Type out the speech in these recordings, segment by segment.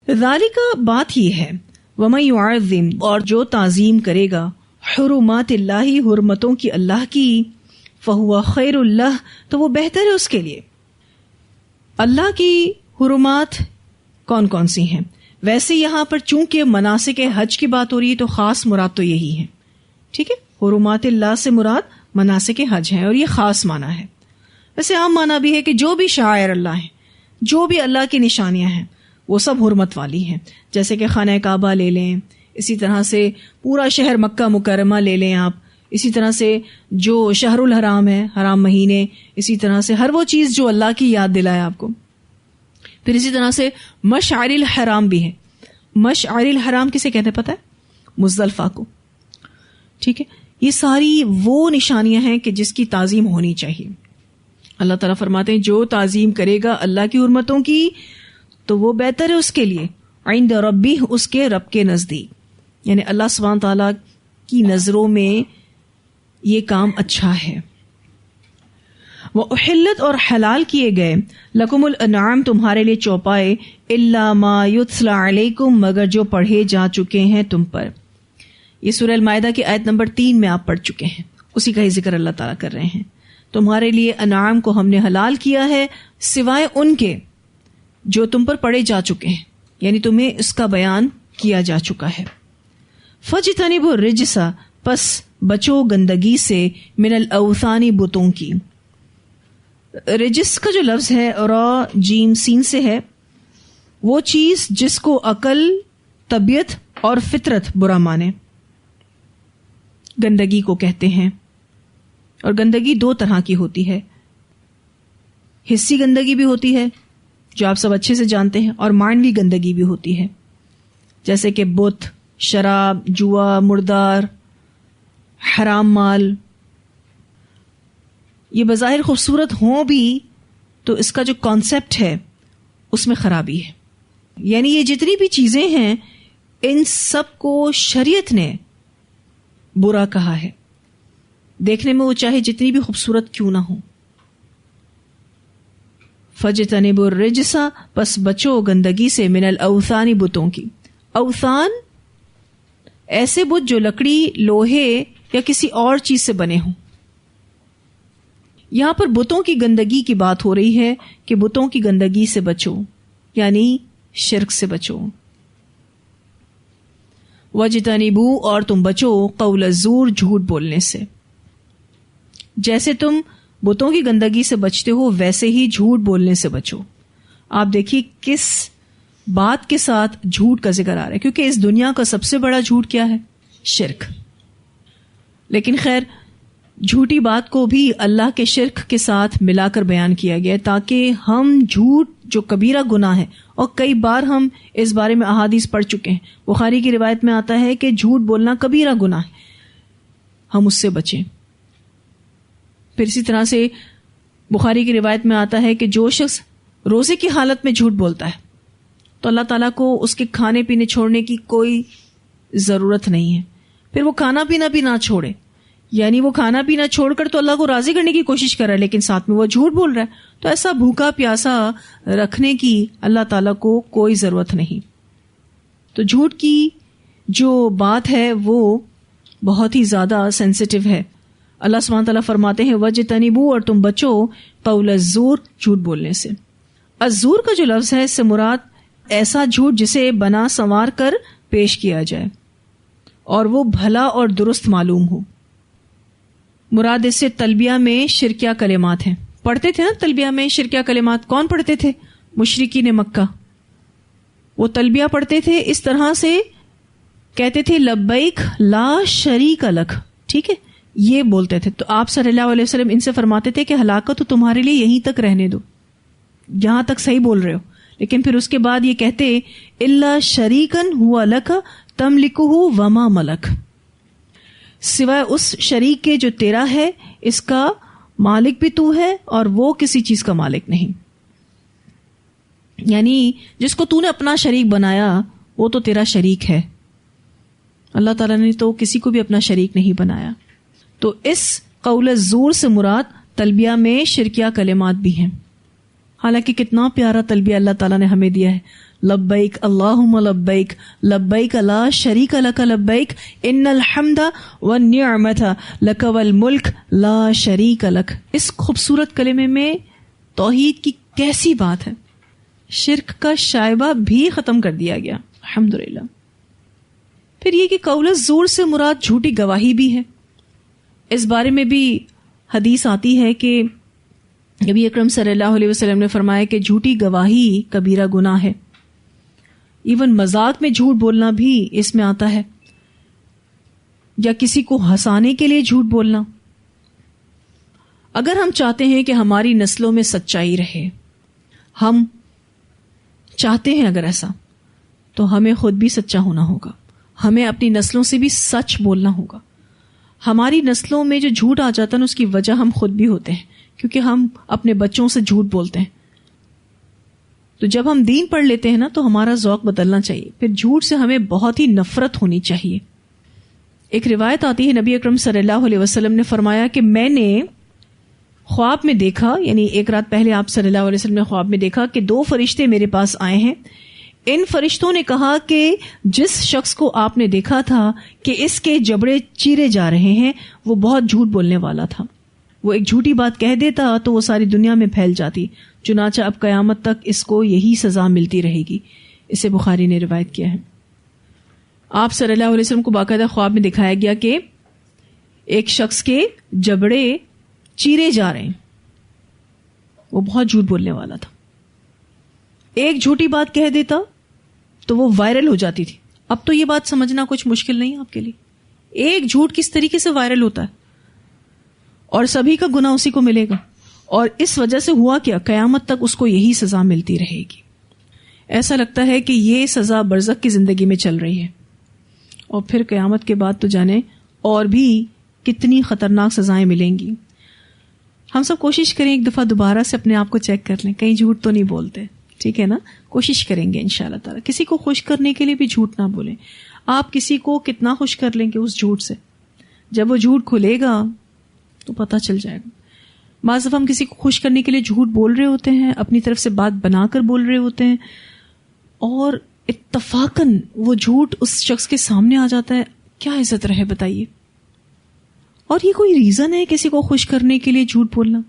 ذالک بات ہی ہے، ومن یعظم اور جو تعظیم کرے گا، حرمات اللہ حرمتوں کی اللہ کی، فہو خیر اللہ تو وہ بہتر ہے اس کے لیے۔ اللہ کی حرمات کون کون سی ہیں؟ ویسے یہاں پر چونکہ مناسک حج کی بات ہو رہی ہے تو خاص مراد تو یہی ہے، ٹھیک ہے۔ حرمات اللہ سے مراد مناسک حج ہیں اور یہ خاص معنی ہے۔ ویسے عام معنی بھی ہے کہ جو بھی شعائر اللہ ہیں، جو بھی اللہ کی نشانیاں ہیں وہ سب حرمت والی ہیں، جیسے کہ خانہ کعبہ لے لیں، اسی طرح سے پورا شہر مکہ مکرمہ لے لیں آپ، اسی طرح سے جو شہر الحرام ہے، حرام مہینے، اسی طرح سے ہر وہ چیز جو اللہ کی یاد دلائے آپ کو۔ پھر اسی طرح سے مشعر الحرام بھی ہے۔ مشعر الحرام کسے کہتے ہیں پتہ ہے؟ مزدلفہ کو، ٹھیک ہے۔ یہ ساری وہ نشانیاں ہیں کہ جس کی تعظیم ہونی چاہیے۔ اللہ تعالیٰ فرماتے ہیں جو تعظیم کرے گا اللہ کی حرمتوں کی تو وہ بہتر ہے اس کے لیے، عند ربی اس کے رب کے نزدیک، یعنی اللہ سبحانہ تعالیٰ کی نظروں میں یہ کام اچھا ہے۔ وَأُحِلَّتْ اور حلال کیے گئے، لَكُمُ الْأَنْعَامُ تمہارے لیے چوپائے، إِلَّا مَا يُتْلَى عَلَيْكُمْ مگر جو پڑھے جا چکے ہیں تم پر۔ یہ سورہ المائدہ کی آیت نمبر 3 میں آپ پڑھ چکے ہیں، اسی کا ہی ذکر اللہ تعالیٰ کر رہے ہیں۔ تمہارے لیے انعام کو ہم نے حلال کیا ہے سوائے ان کے جو تم پر پڑھے جا چکے ہیں، یعنی تمہیں اس کا بیان کیا جا چکا ہے۔ فَاجْتَنِبُوا الرِّجْسَ پس بچو گندگی سے، من الاوثان بتوں کی۔ رجس کا جو لفظ ہے را جیم سین سے ہے، وہ چیز جس کو عقل، طبیعت اور فطرت برا مانے، گندگی کو کہتے ہیں۔ اور گندگی دو طرح کی ہوتی ہے، حسی گندگی بھی ہوتی ہے جو آپ سب اچھے سے جانتے ہیں، اور معنوی گندگی بھی ہوتی ہے، جیسے کہ بت، شراب، جوا، مردار، حرام مال۔ یہ بظاہر خوبصورت ہوں بھی تو اس کا جو کانسیپٹ ہے اس میں خرابی ہے۔ یعنی یہ جتنی بھی چیزیں ہیں ان سب کو شریعت نے برا کہا ہے، دیکھنے میں وہ چاہے جتنی بھی خوبصورت کیوں نہ ہو۔ فَاجْتَنِبُوا الرِّجْسَ پس بچو گندگی سے، من الاوثان بتوں کی۔ اوثان ایسے بت جو لکڑی، لوہے یا کسی اور چیز سے بنے ہوں۔ یہاں پر بتوں کی گندگی کی بات ہو رہی ہے کہ بتوں کی گندگی سے بچو، یعنی شرک سے بچو۔ وَاجْتَنِبُوا اور تم بچو قول الزور جھوٹ بولنے سے۔ جیسے تم بتوں کی گندگی سے بچتے ہو ویسے ہی جھوٹ بولنے سے بچو۔ آپ دیکھیے کس بات کے ساتھ جھوٹ کا ذکر آ رہا ہے، کیونکہ اس دنیا کا سب سے بڑا جھوٹ کیا ہے؟ شرک۔ لیکن خیر جھوٹی بات کو بھی اللہ کے شرک کے ساتھ ملا کر بیان کیا گیا تاکہ ہم جھوٹ جو کبیرہ گناہ ہے، اور کئی بار ہم اس بارے میں احادیث پڑھ چکے ہیں، بخاری کی روایت میں آتا ہے کہ جھوٹ بولنا کبیرہ گناہ ہے، ہم اس سے بچیں۔ پھر اسی طرح سے بخاری کی روایت میں آتا ہے کہ جو شخص روزے کی حالت میں جھوٹ بولتا ہے تو اللہ تعالیٰ کو اس کے کھانے پینے چھوڑنے کی کوئی ضرورت نہیں ہے، پھر وہ کھانا پینا بھی نہ چھوڑے، یعنی وہ کھانا پینا چھوڑ کر تو اللہ کو راضی کرنے کی کوشش کر رہا ہے لیکن ساتھ میں وہ جھوٹ بول رہا ہے، تو ایسا بھوکا پیاسا رکھنے کی اللہ تعالیٰ کو کوئی ضرورت نہیں۔ تو جھوٹ کی جو بات ہے وہ بہت ہی زیادہ سینسیٹیو ہے۔ اللہ سبحانہ تعالیٰ فرماتے ہیں وَاجْتَنِبُوا اور تم بچو قول الزور جھوٹ بولنے سے۔ الزور کا جو لفظ ہے اس سے مراد ایسا جھوٹ جسے بنا سنوار کر پیش کیا جائے اور وہ بھلا اور درست معلوم ہو۔ مراد اس سے تلبیہ میں شرکیہ کلمات ہیں، پڑھتے تھے نا تلبیہ میں شرکیہ کلمات، کون پڑھتے تھے؟ مشرکین مکہ۔ وہ تلبیہ پڑھتے تھے اس طرح سے، کہتے تھے لبیک لا شریک لک، ٹھیک ہے، یہ بولتے تھے۔ تو آپ صلی اللہ علیہ وسلم ان سے فرماتے تھے کہ ہلاکت تو تمہارے لیے یہیں تک رہنے دو، یہاں تک صحیح بول رہے ہو، لیکن پھر اس کے بعد یہ کہتے الا شریکن ہوا لک تملکہ وما ملک، سوائے اس شریک کے جو تیرا ہے، اس کا مالک بھی تو ہے اور وہ کسی چیز کا مالک نہیں۔ یعنی جس کو تو نے اپنا شریک بنایا وہ تو تیرا شریک ہے، اللہ تعالیٰ نے تو کسی کو بھی اپنا شریک نہیں بنایا۔ تو اس قول الزور سے مراد تلبیہ میں شرکیہ کلمات بھی ہیں، حالانکہ کتنا پیارا تلبیہ اللہ تعالیٰ نے ہمیں دیا ہے، لبیک اللہم لبیک لبیک لا شریک لک لبیک ان الحمد والنعمت لک والملک لا شریک لک. اس خوبصورت کلمے میں توحید کی کیسی بات ہے. شرک کا شائبہ بھی ختم کر دیا گیا الحمدللہ. پھر یہ کہ قول الزور سے مراد جھوٹی گواہی بھی ہے. اس بارے میں بھی حدیث آتی ہے کہ نبی اکرم صلی اللہ علیہ وسلم نے فرمایا کہ جھوٹی گواہی کبیرہ گناہ ہے. ایون مذاق میں جھوٹ بولنا بھی اس میں آتا ہے, یا کسی کو ہنسانے کے لیے جھوٹ بولنا. اگر ہم چاہتے ہیں کہ ہماری نسلوں میں سچائی رہے, ہم چاہتے ہیں اگر ایسا, تو ہمیں خود بھی سچا ہونا ہوگا. ہمیں اپنی نسلوں سے بھی سچ بولنا ہوگا. ہماری نسلوں میں جو جھوٹ آ جاتا ہے نا, اس کی وجہ ہم خود بھی ہوتے ہیں, کیونکہ ہم اپنے بچوں سے جھوٹ بولتے ہیں. تو جب ہم دین پڑھ لیتے ہیں نا, تو ہمارا ذوق بدلنا چاہیے. پھر جھوٹ سے ہمیں بہت ہی نفرت ہونی چاہیے. ایک روایت آتی ہے, نبی اکرم صلی اللہ علیہ وسلم نے فرمایا کہ میں نے خواب میں دیکھا, یعنی ایک رات پہلے آپ صلی اللہ علیہ وسلم نے خواب میں دیکھا کہ 2 فرشتے میرے پاس آئے ہیں. ان فرشتوں نے کہا کہ جس شخص کو آپ نے دیکھا تھا کہ اس کے جبڑے چیرے جا رہے ہیں, وہ بہت جھوٹ بولنے والا تھا. وہ ایک جھوٹی بات کہہ دیتا تو وہ ساری دنیا میں پھیل جاتی. چنانچہ اب قیامت تک اس کو یہی سزا ملتی رہے گی. اسے بخاری نے روایت کیا ہے. آپ صلی اللہ علیہ وسلم کو باقاعدہ خواب میں دکھایا گیا کہ ایک شخص کے جبڑے چیرے جا رہے ہیں. وہ بہت جھوٹ بولنے والا تھا. ایک جھوٹی بات کہہ دیتا تو وہ وائرل ہو جاتی تھی. اب تو یہ بات سمجھنا کچھ مشکل نہیں ہے آپ کے لیے. ایک جھوٹ کس طریقے سے وائرل ہوتا ہے, اور سبھی کا گناہ اسی کو ملے گا. اور اس وجہ سے ہوا کیا, قیامت تک اس کو یہی سزا ملتی رہے گی. ایسا لگتا ہے کہ یہ سزا برزخ کی زندگی میں چل رہی ہے, اور پھر قیامت کے بعد تو جانے اور بھی کتنی خطرناک سزائیں ملیں گی. ہم سب کوشش کریں ایک دفعہ دوبارہ سے اپنے آپ کو چیک کر لیں, کہیں جھوٹ تو نہیں بولتے. ٹھیک ہے نا, کوشش کریں گے انشاءاللہ تعالی. کسی کو خوش کرنے کے لیے بھی جھوٹ نہ بولیں. آپ کسی کو کتنا خوش کر لیں گے اس جھوٹ سے, جب وہ جھوٹ کھلے گا تو پتہ چل جائے گا. بعض دفعہ ہم کسی کو خوش کرنے کے لیے جھوٹ بول رہے ہوتے ہیں, اپنی طرف سے بات بنا کر بول رہے ہوتے ہیں, اور اتفاقاً وہ جھوٹ اس شخص کے سامنے آ جاتا ہے. کیا عزت رہے بتائیے. اور یہ کوئی ریزن ہے کسی کو خوش کرنے کے لیے جھوٹ بولنا,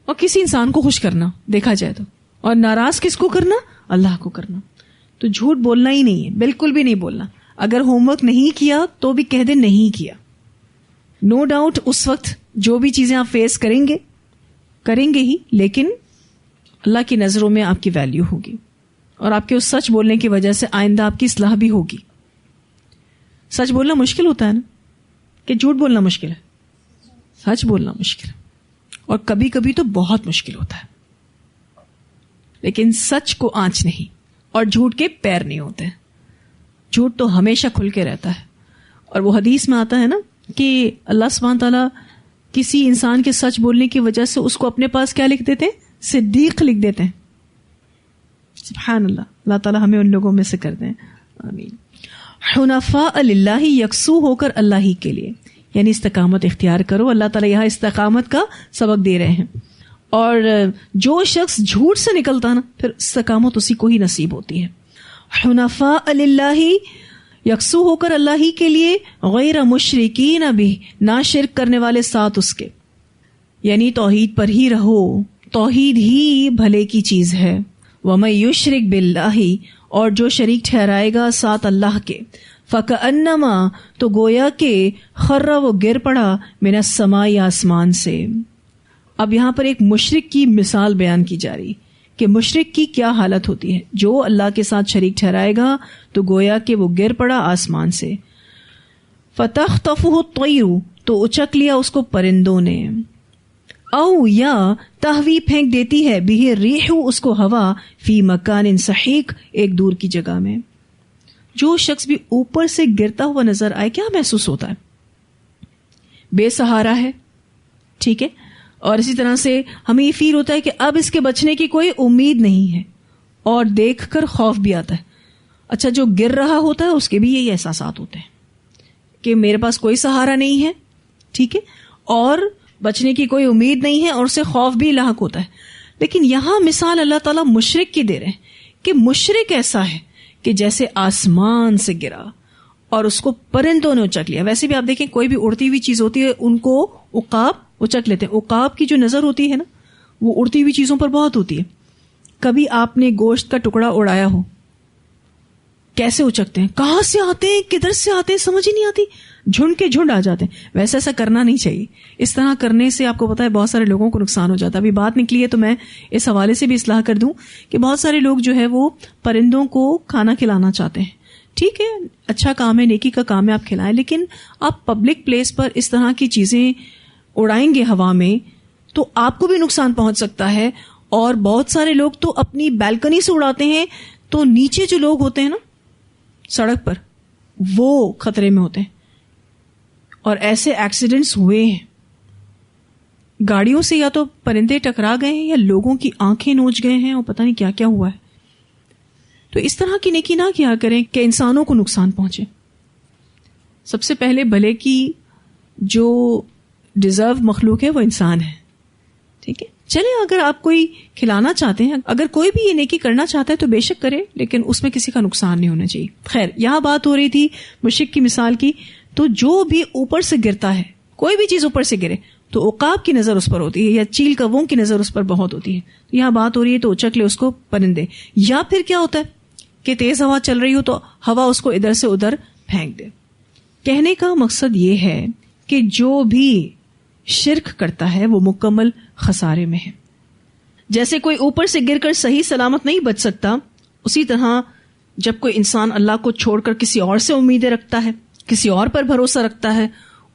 اور کسی انسان کو خوش کرنا دیکھا جائے تو, اور ناراض کس کو کرنا, اللہ کو کرنا. تو جھوٹ بولنا ہی نہیں ہے, بالکل بھی نہیں بولنا. اگر ہوم ورک نہیں کیا تو بھی کہہ دے نہیں کیا. نو ڈاؤٹ اس وقت جو بھی چیزیں آپ فیس کریں گے ہی, لیکن اللہ کی نظروں میں آپ کی ویلیو ہوگی, اور آپ کے اس سچ بولنے کی وجہ سے آئندہ آپ کی اصلاح بھی ہوگی. سچ بولنا مشکل ہوتا ہے نا, کہ جھوٹ بولنا مشکل ہے. سچ بولنا مشکل ہے, اور کبھی کبھی تو بہت مشکل ہوتا ہے. لیکن سچ کو آنچ نہیں, اور جھوٹ کے پیر نہیں ہوتے. جھوٹ تو ہمیشہ کھل کے رہتا ہے. اور وہ حدیث میں آتا ہے نا کہ اللہ سبحانہ تعالیٰ کسی انسان کے سچ بولنے کی وجہ سے اس کو اپنے پاس کیا لکھ دیتے ہیں, صدیق لکھ دیتے ہیں. سبحان اللہ, اللہ تعالیٰ ہمیں ان لوگوں میں سے کر دیں, آمین. حنفاء للہ, یکسو ہو کر اللہ ہی کے لیے, یعنی استقامت اختیار کرو. اللہ تعالیٰ یہاں استقامت کا سبق دے رہے ہیں. اور جو شخص جھوٹ سے نکلتا نا, پھر استقامت اسی کو ہی نصیب ہوتی ہے. حنفاء للہ, یکسو ہو کر اللہ ہی کے لیے, غیر مشرکین بھی, نہ شرک کرنے والے ساتھ اس کے, یعنی توحید پر ہی رہو. توحید ہی بھلے کی چیز ہے. وَمَن يُشْرِكْ بِاللَّهِ, اور جو شریک ٹھہرائے گا ساتھ اللہ کے, فَكَأَنَّمَا, تو گویا کہ خر, وہ گر پڑا, من السماء, آسمان سے. اب یہاں پر ایک مشرک کی مثال بیان کی جا رہی کہ مشرک کی کیا حالت ہوتی ہے. جو اللہ کے ساتھ شریک ٹھہرائے گا تو گویا کہ وہ گر پڑا آسمان سے. فَتَخْطَفُهُ الطَّيْرُ, تو اچک لیا اس کو پرندوں نے. او, یا تہوی, پھینک دیتی ہے, بھی ریح, اس کو ہوا, فی مکان سحیق, ایک دور کی جگہ میں. جو شخص بھی اوپر سے گرتا ہوا نظر آئے, کیا محسوس ہوتا ہے؟ بے سہارا ہے. ٹھیک ہے. اور اسی طرح سے ہمیں یہ فیل ہوتا ہے کہ اب اس کے بچنے کی کوئی امید نہیں ہے, اور دیکھ کر خوف بھی آتا ہے. اچھا, جو گر رہا ہوتا ہے اس کے بھی یہی احساسات ہوتے ہیں کہ میرے پاس کوئی سہارا نہیں ہے. ٹھیک ہے. اور بچنے کی کوئی امید نہیں ہے, اور اسے خوف بھی لاحق ہوتا ہے. لیکن یہاں مثال اللہ تعالیٰ مشرک کی دے رہے ہیں کہ مشرک ایسا ہے کہ جیسے آسمان سے گرا اور اس کو پرندوں نے اچک لیا. ویسے بھی آپ دیکھیں کوئی بھی اڑتی ہوئی چیز ہوتی ہے ان کو عقاب اچک لیتے ہیں. عقاب کی جو نظر ہوتی ہے نا وہ اڑتی ہوئی چیزوں پر بہت ہوتی ہے. کبھی آپ نے گوشت کا ٹکڑا اڑایا ہو, کیسے اچکتے ہیں, کہاں سے آتے ہیں, کدھر سے آتے ہیں, سمجھ ہی نہیں آتی, جھنڈ کے جھنڈ آ جاتے ہیں. ویسے ایسا کرنا نہیں چاہیے. اس طرح کرنے سے آپ کو پتا ہے بہت سارے لوگوں کو نقصان ہو جاتا ہے. ابھی بات نکلی ہے تو میں اس حوالے سے بھی اصلاح کر دوں کہ بہت سارے لوگ جو ہے وہ پرندوں کو کھانا کھلانا چاہتے ہیں. ٹھیک ہے, اچھا کام ہے, نیکی کا کام ہے, آپ کھلائیں, لیکن آپ پبلک پلیس پر اس طرح کی چیزیں اڑائیں گے ہوا میں تو آپ کو بھی نقصان پہنچ سکتا ہے. اور بہت سارے لوگ تو اپنی بالکنی سے اڑاتے ہیں تو نیچے جو لوگ ہوتے ہیں نا سڑک پر وہ خطرے میں ہوتے ہیں. اور ایسے ایکسیڈنٹس ہوئے ہیں, گاڑیوں سے یا تو پرندے ٹکرا گئے ہیں یا لوگوں کی آنکھیں نوچ گئے ہیں اور پتہ نہیں کیا کیا ہوا ہے. تو اس طرح کی نیکی نہ کیا کریں کہ انسانوں کو نقصان پہنچے. سب سے پہلے بھلے کی جو ڈیزرو مخلوق ہے وہ انسان ہے. ٹھیک ہے, چلیں اگر آپ کوئی کھلانا چاہتے ہیں, اگر کوئی بھی یہ نیکی کرنا چاہتا ہے تو بے شک کرے, لیکن اس میں کسی کا نقصان نہیں ہونا چاہیے. خیر, یہاں بات ہو رہی تھی مشرک کی مثال کی. تو جو بھی اوپر سے گرتا ہے, کوئی بھی چیز اوپر سے گرے تو عقاب کی نظر اس پر ہوتی ہے یا چیل کووں کی نظر اس پر بہت ہوتی ہے. تو یہاں بات ہو رہی ہے تو اچک لے اس کو پرندے. یا پھر کیا ہوتا ہے کہ تیز ہوا چل رہی ہو تو ہوا اس کو ادھر سے ادھر پھینک دے. کہنے کا مقصد یہ ہے کہ جو بھی شرک کرتا ہے وہ مکمل خسارے میں ہے. جیسے کوئی اوپر سے گر کر صحیح سلامت نہیں بچ سکتا, اسی طرح جب کوئی انسان اللہ کو چھوڑ کر کسی اور سے امیدیں رکھتا ہے, کسی اور پر بھروسہ رکھتا ہے,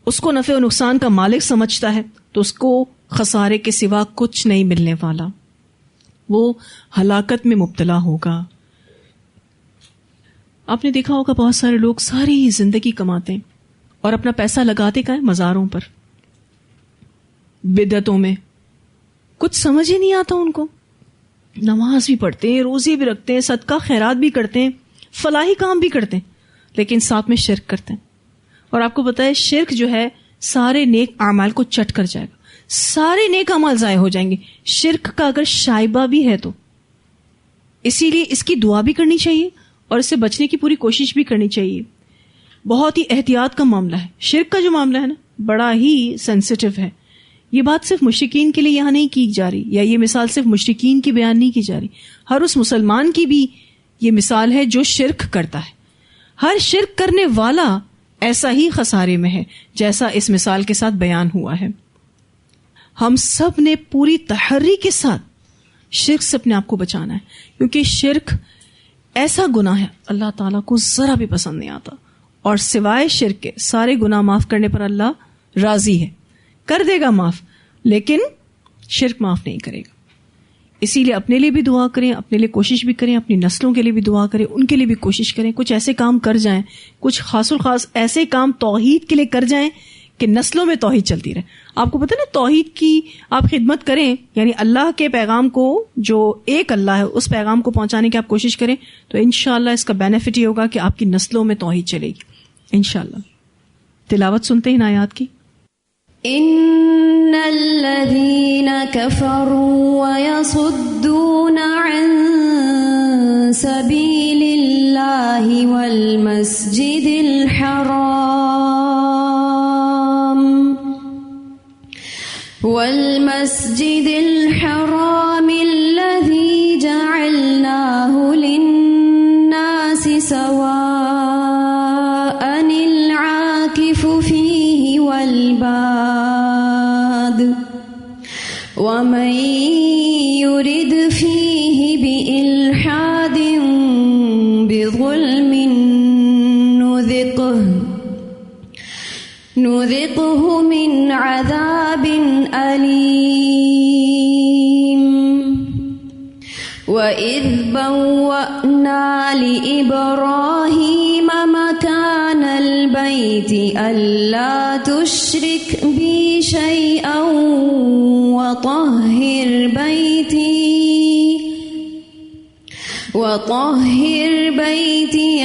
اس کو نفع و نقصان کا مالک سمجھتا ہے, تو اس کو خسارے کے سوا کچھ نہیں ملنے والا, وہ ہلاکت میں مبتلا ہوگا. آپ نے دیکھا ہوگا بہت سارے لوگ ساری زندگی کماتے ہیں اور اپنا پیسہ لگاتے کہاں, مزاروں پر, بدعتوں میں. کچھ سمجھ ہی نہیں آتا ان کو. نماز بھی پڑھتے ہیں, روزے بھی رکھتے ہیں, صدقہ خیرات بھی کرتے ہیں, فلاحی کام بھی کرتے ہیں, لیکن ساتھ میں شرک کرتے ہیں. اور آپ کو پتا ہے شرک جو ہے سارے نیک اعمال کو چٹ کر جائے گا, سارے نیک اعمال ضائع ہو جائیں گے. شرک کا اگر شائبہ بھی ہے تو اسی لیے اس کی دعا بھی کرنی چاہیے اور اس سے بچنے کی پوری کوشش بھی کرنی چاہیے. بہت ہی احتیاط کا معاملہ ہے. شرک کا جو معاملہ ہے نا بڑا ہی سینسیٹیو ہے. یہ بات صرف مشرکین کے لیے یہاں نہیں کی جا رہی, یا یہ مثال صرف مشرکین کی بیان نہیں کی جا رہی, ہر اس مسلمان کی بھی یہ مثال ہے جو شرک کرتا ہے. ہر شرک کرنے والا ایسا ہی خسارے میں ہے جیسا اس مثال کے ساتھ بیان ہوا ہے. ہم سب نے پوری تحری کے ساتھ شرک سے اپنے آپ کو بچانا ہے, کیونکہ شرک ایسا گناہ ہے اللہ تعالیٰ کو ذرا بھی پسند نہیں آتا, اور سوائے شرک کے سارے گناہ معاف کرنے پر اللہ راضی ہے, کر دے گا معاف, لیکن شرک معاف نہیں کرے گا. اسی لیے اپنے لیے بھی دعا کریں, اپنے لیے کوشش بھی کریں, اپنی نسلوں کے لیے بھی دعا کریں, ان کے لیے بھی کوشش کریں. کچھ ایسے کام کر جائیں, کچھ خاص الخاص ایسے کام توحید کے لیے کر جائیں کہ نسلوں میں توحید چلتی رہے. آپ کو پتہ نا توحید کی آپ خدمت کریں, یعنی اللہ کے پیغام کو, جو ایک اللہ ہے اس پیغام کو پہنچانے کی آپ کوشش کریں, تو انشاءاللہ اس کا بینیفٹ یہ ہوگا کہ آپ کی نسلوں میں توحید چلے گی انشاءاللہ. تلاوت سنتے ہیں ان آیات کی. ان الذين كفروا ويصدون عن سبيل الله والمسجد الحرام الذي جعلناه للناس سواء العاكف فيه والباد ومن يرد فيه بإلحاد بظلم نذقه من عذاب أليم. وإذ بوأنا لإبراهيم مكان البيت ألا تشرك بي شيئا وطهر بيتي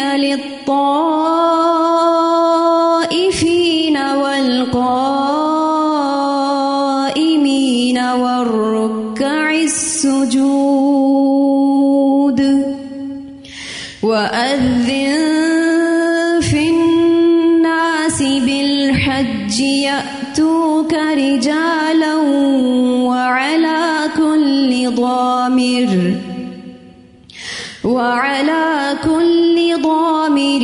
للطائفين والقائمين والركع السجود. يأتوك رجالا وعلى كل ضامر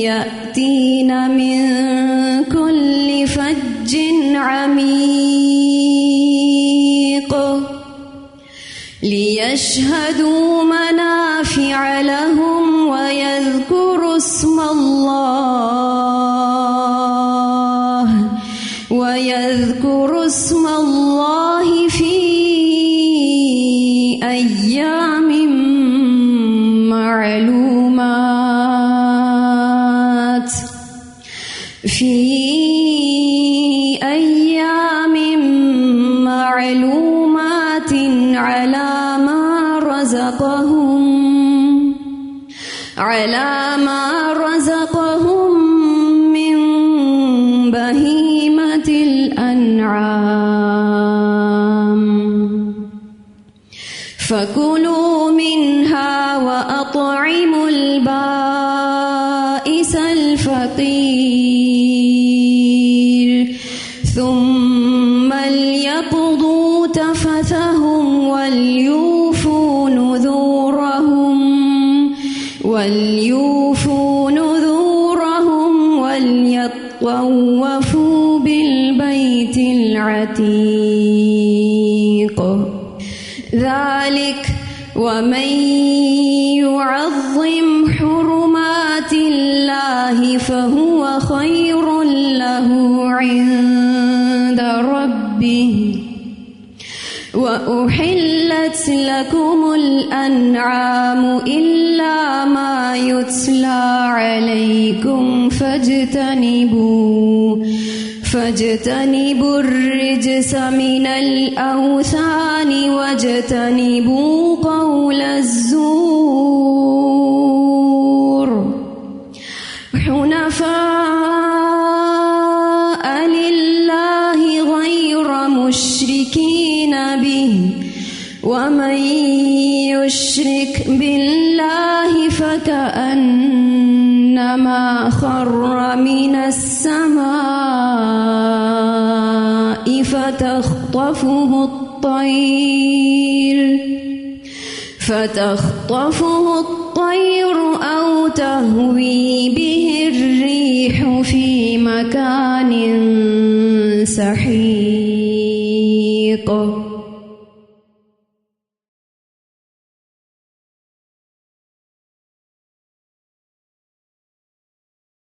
يأتين من كل فج عميق ليشهدوا منافع لهم ويذكروا اسم الله في أيام معلومات على ما رزقهم من بهيمة الأنعام فكلوا منها وأطعموا البائس الفقير ثم ليقضوا تفثهم وليوفوا نذورهم وليطوفوا بالبيت العتيق ذلك ومن يعظم حرمات الله فهو خير له عند ربه وأحلت لكم الأنعام إلا ما يتلى عليكم فاجتنبوا الرجس من الأوثان واجتنبوا قول الزور حنفاء لله غير مشركين به ومن يشرك بالله فكأنما خر من السماء فتخطفه الطير أو تهوي به الريح في مكان سحيق